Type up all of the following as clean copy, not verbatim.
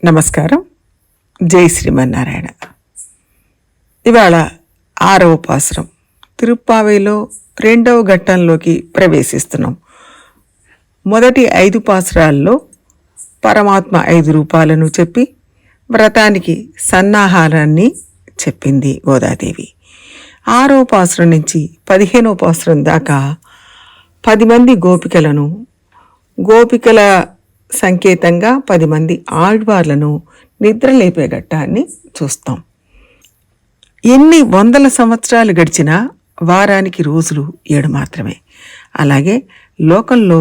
నమస్కారం. జై శ్రీమన్నారాయణ. ఇవాళ 6వ పాసురం తిరుప్పావైలో 2వ ఘట్టంలోకి ప్రవేశిస్తున్నాం. మొదటి 5 పాసురాల్లో పరమాత్మ 5 రూపాలను చెప్పి వ్రతానికి సన్నాహాలన్నీ చెప్పింది గోదాదేవి. 6వ పాసురం నుంచి 15వ పాసురం దాకా 10 మంది గోపికలను, గోపికల సంకేతంగా 10 మంది ఆళ్వార్లను నిద్రలేపే ఘట్టాన్ని చూస్తాం. ఎన్ని వందల సంవత్సరాలు గడిచినా వారానికి రోజులు 7 మాత్రమే. అలాగే లోకంలో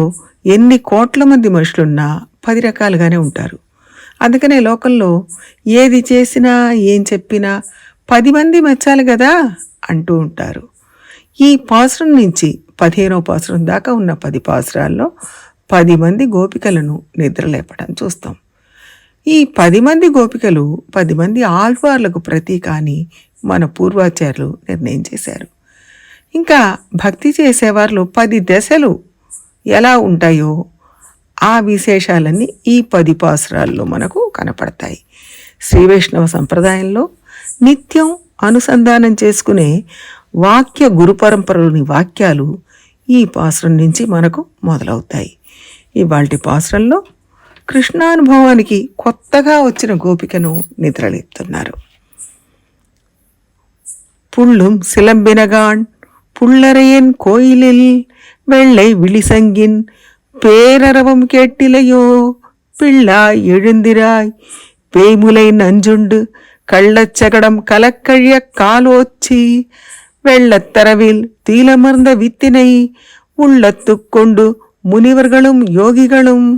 ఎన్ని కోట్ల మంది మనుషులున్నా 10 రకాలుగానే ఉంటారు. అందుకనే లోకంలో ఏది చేసినా ఏం చెప్పినా 10 మంది మెచ్చాలి కదా అంటూ ఉంటారు. ఈ పాసురం నుంచి 15వ పాసురం దాకా ఉన్న 10 పాసురాల్లో 10 మంది గోపికలను నిద్రలేపడం చూస్తాం. ఈ 10 మంది గోపికలు 10 మంది ఆళ్వార్లకు ప్రతీక అని మన పూర్వాచార్యులు నిర్ణయం చేశారు. ఇంకా భక్తి చేసేవారిలో 10 దశలు ఎలా ఉంటాయో ఆ విశేషాలన్నీ ఈ 10 పాసురాల్లో మనకు కనపడతాయి. శ్రీ వైష్ణవ సంప్రదాయంలో నిత్యం అనుసంధానం చేసుకునే వాక్య గురు పరంపరలోని వాక్యాలు ఈ పాసురం నుంచి మనకు మొదలవుతాయి. ఇవాల్టి పాసురంలో కృష్ణానుభవానికి కొత్తగా వచ్చిన గోపికను నిద్రలేపుతున్నారు. పుళ్ళుం సిలంబినగాన్ పుల్లరయన్ కోయిలిల్ வெள்ளை விழிசங்கின் பேரரவம் கேட்டிலையோ பிள்ளாய் எழுந்திராய் பேய்முலை நஞ்சுண்டு கள்ளச்சகடம் கலக்கழிய காலோச்சி வெள்ளத்தரவில் தீலமர்ந்த வித்தினை உள்ளத்துக்கொண்டு முனிவர்களும் யோகிகளும்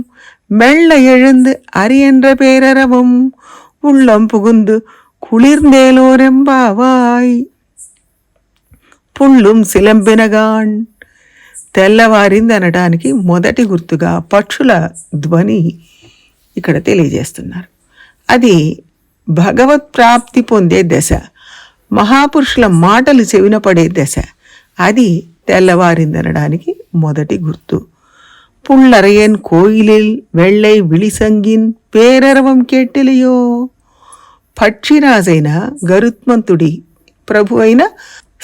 மெல்ல எழுந்து அரியன்ற பேரரவும் உள்ளம் புகுந்து కుళిర్నేలోరెంబావాయ్. పుళ్ళుం సిలంబినగాన్ తెల్లవారింది అనడానికి మొదటి గుర్తుగా పక్షుల ధ్వని ఇక్కడ తెలియజేస్తున్నారు. అది భగవత్ ప్రాప్తి పొందే దశ, మహాపురుషుల మాటలు చెవిన పడే దశ. అది తెల్లవారిందనడానికి మొదటి గుర్తు. పుల్లరయన్ కోయిలిల్ వెள்ளై విళిసంగిన్ పేరరవం కేటిలియో. పక్షిరాజైన గరుత్మంతుడి ప్రభు అయిన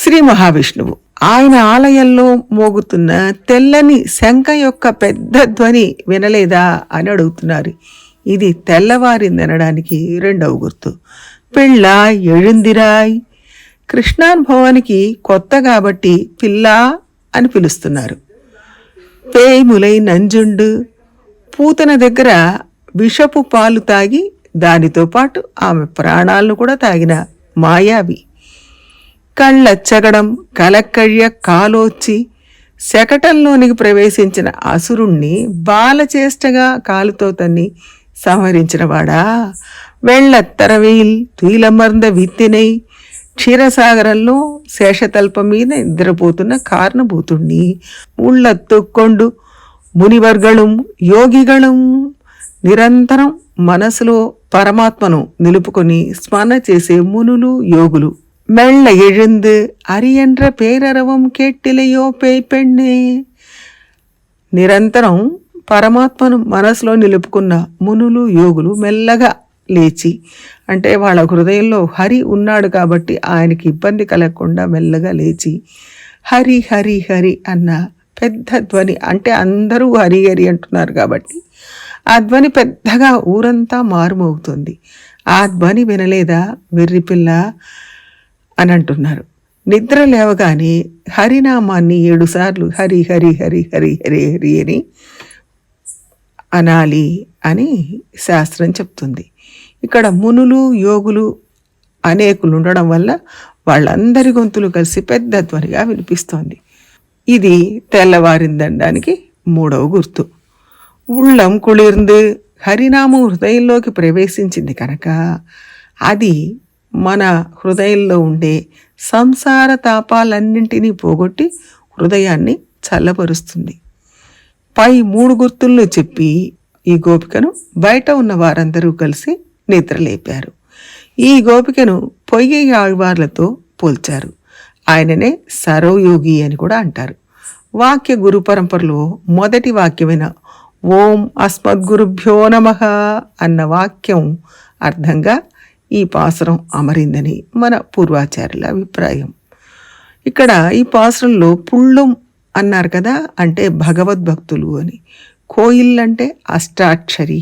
శ్రీ మహావిష్ణువు ఆయన ఆలయంలో మోగుతున్న తెల్లని శంఖ యొక్క పెద్ద ధ్వని వినలేదా అని అడుగుతున్నారు. ఇది తెల్లవారిందనడానికి రెండవ గుర్తు. పిళ్ళ ఎഴുందిరాయ్. కృష్ణానుభవానికి కొత్త కాబట్టి పిల్ల అని పిలుస్తున్నారు. పేయిములై నంజుండు. పూతన దగ్గర విషపు పాలు తాగి దానితో పాటు ఆమె ప్రాణాలను కూడా తాగిన మాయావి. కళ్ళచ్చగడం కలక్కయ్య కాలోచ్చి. శకటంలోనికి ప్రవేశించిన అసురుణ్ణి బాలచేష్టగా కాలుతో తన్ని సంహరించిన వాడా. వెళ్లత్తరవేల్ తుయిలమర్ద విత్తినై. క్షీరసాగరంలో శేషతల్పం మీద నిద్రపోతున్న కారణభూతుణ్ణి ఉళ్ళత్తుక్కొండు మునివర్గళం యోగిగళం. నిరంతరం మనసులో పరమాత్మను నిలుపుకొని స్మరణ చేసే మునులు యోగులు. మెళ్ళ ఎഴുந்து అరియன்ற పేరరవం కేట్టిలయో పేపెಣ್ಣే. నిరంతరం పరమాత్మను మనసులో నిలుపుకున్న మునులు యోగులు మెల్లగా లేచి, అంటే వాళ్ళ హృదయంలో హరి ఉన్నాడు కాబట్టి ఆయనకి ఇబ్బంది కలగకుండా మెల్లగా లేచి హరి హరి హరి అన్న పెద్ద ధ్వని, అంటే అందరూ హరి హరి అంటున్నారు కాబట్టి ఆ ధ్వని పెద్దగా ఊరంతా మారుమోగుతుంది. ఆ ధ్వని వినలేదా వెర్రిపిల్ల అని అంటున్నారు. నిద్ర లేవగానే హరినామాన్ని 7 సార్లు హరి హరి హరి హరి హరి హరి అని అనాలి అని శాస్త్రం చెప్తుంది. ఇక్కడ మునులు యోగులు అనేకులు ఉండడం వల్ల వాళ్ళందరి గొంతులు కలిసి పెద్ద ధ్వనిగా వినిపిస్తోంది. ఇది తెల్లవారిందనడానికి 3వ గుర్తు. ఉళ్ళం కుళిర్ందు. హరినామం హృదయంలోకి ప్రవేశించింది కనుక అది మన హృదయంలో ఉండే సంసార తాపాలన్నింటినీ పోగొట్టి హృదయాన్ని చల్లపరుస్తుంది. పై 3 గుర్తుల్లో చెప్పి ఈ గోపికను బయట ఉన్న వారందరూ కలిసి నిద్రలేపారు. ఈ గోపికను పొయ్యి ఆళ్వార్లతో పోల్చారు. ఆయననే సర్వయోగి అని కూడా అంటారు. వాక్య గురు పరంపరలో మొదటి వాక్యమైన ఓం అస్మద్గురుభ్యో నమః అన్న వాక్యం అర్థంగా ఈ పాసురం అమరిందని మన పూర్వాచార్యుల అభిప్రాయం. ఇక్కడ ఈ పాసురంలో పుళ్ళుం అన్నారు కదా, అంటే భగవద్భక్తులు అని. కోయిల్ అంటే అష్టాక్షరి,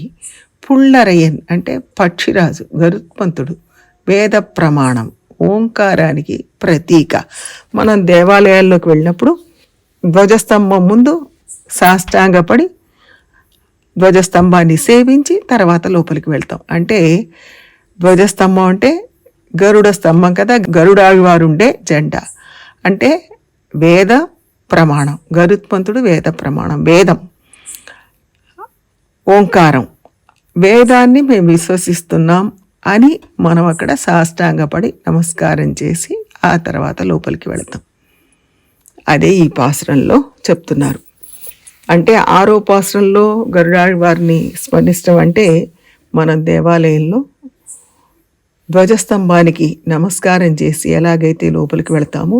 పుళ్ళరయన్ అంటే పక్షిరాజు గరుత్మంతుడు, వేద ప్రమాణం ఓంకారానికి ప్రతీక. మనం దేవాలయాల్లోకి వెళ్ళినప్పుడు ధ్వజస్తంభం ముందు సాష్టాంగపడి ధ్వజస్తంభాన్ని సేవించి తర్వాత లోపలికి వెళ్తాం. అంటే ధ్వజస్తంభం అంటే గరుడ స్తంభం కదా, గరుడావివారు ఉండే జెండా. అంటే వేద ప్రమాణం, గరుత్మంతుడు వేద ప్రమాణం, వేదం, ఓంకారం, వేదాన్ని మేము విశ్వసిస్తున్నాం అని మనం అక్కడ సాష్టాంగపడి నమస్కారం చేసి ఆ తర్వాత లోపలికి వెళతాం. అదే ఈ పాసురంలో చెప్తున్నారు. అంటే 6వ పాసురంలో గరుడాళ్ వారిని స్మరించడం అంటే మనం దేవాలయంలో ధ్వజస్తంభానికి నమస్కారం చేసి ఎలాగైతే లోపలికి వెళతామో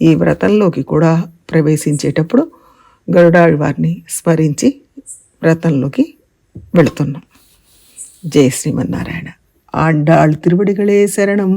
ఈ వ్రతంలోకి కూడా ప్రవేశించేటప్పుడు గరుడాళ్ వారిని స్మరించి వ్రతంలోకి వెళుతున్నాం. జై శ్రీమన్నారాయణ. ఆండాళ్ తిరువడిగళే శరణం.